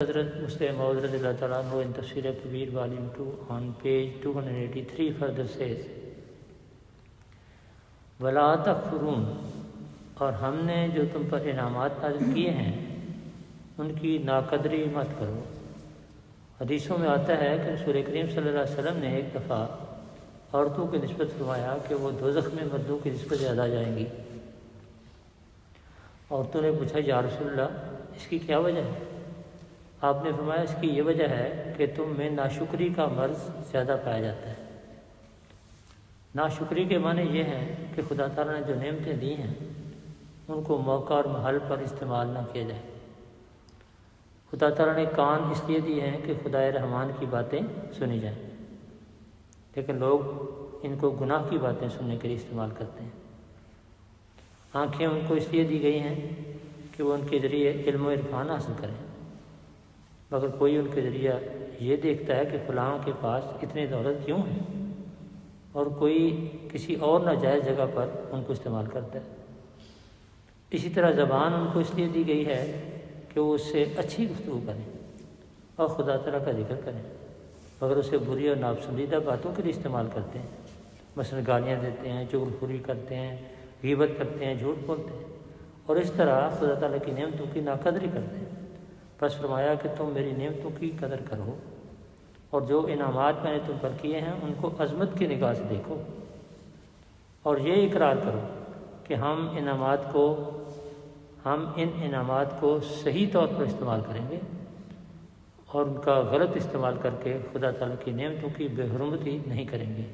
حضرت مسلم موعود رضی اللہ تعالیٰ عنہ in تفسیر کبیر volume 2 on page 283 further says وَلَا تَكْفُرُونَ، اور ہم نے جو تم پر انعامات نازل کیے ہیں ان کی ناقدری مت کرو۔ حدیثوں میں آتا ہے کہ رسول کریم صلی اللہ علیہ وسلم نے ایک دفعہ عورتوں کی نسبت فرمایا کہ وہ دوزخ میں مردوں کی نسبت زیادہ جائیں گی۔ عورتوں نے پوچھا یا رسول اللہ اس کی کیا وجہ ہے؟ آپ نے فرمایا اس کی یہ وجہ ہے کہ تم میں ناشکری کا مرض زیادہ پایا جاتا ہے۔ ناشکری کے معنی یہ ہیں کہ خدا تعالیٰ نے جو نعمتیں دی ہیں ان کو موقع اور محل پر استعمال نہ کیا جائے۔ خدا تعالیٰ نے کان اس لیے دیے ہیں کہ خدائے رحمان کی باتیں سنی جائیں، لیکن لوگ ان کو گناہ کی باتیں سننے کے لیے استعمال کرتے ہیں۔ آنکھیں ان کو اس لیے دی گئی ہیں کہ وہ ان کے ذریعے علم و عرفان حاصل کریں، مگر کوئی ان کے ذریعہ یہ دیکھتا ہے کہ فلاں کے پاس اتنی دولت کیوں ہے، اور کوئی کسی اور ناجائز جگہ پر ان کو استعمال کرتا ہے۔ اسی طرح زبان ان کو اس لیے دی گئی ہے کہ وہ اس سے اچھی گفتگو کریں اور خدا تعالیٰ کا ذکر کریں، مگر اسے بری اور ناپسندیدہ باتوں کے لیے استعمال کرتے ہیں، مثلا گالیاں دیتے ہیں، چغل خوری کرتے ہیں، غیبت کرتے ہیں، جھوٹ بولتے ہیں، اور اس طرح خدا تعالیٰ کی نعمتوں کی ناقدری کرتے ہیں۔ بس فرمایا کہ تم میری نعمتوں کی قدر کرو اور جو انعامات میں نے تم پر کیے ہیں ان کو عظمت کی نگاہ سے دیکھو، اور یہ اقرار کرو کہ ہم ان انعامات کو صحیح طور پر استعمال کریں گے اور ان کا غلط استعمال کر کے خدا تعالیٰ کی نعمتوں کی بے حرمتی نہیں کریں گے۔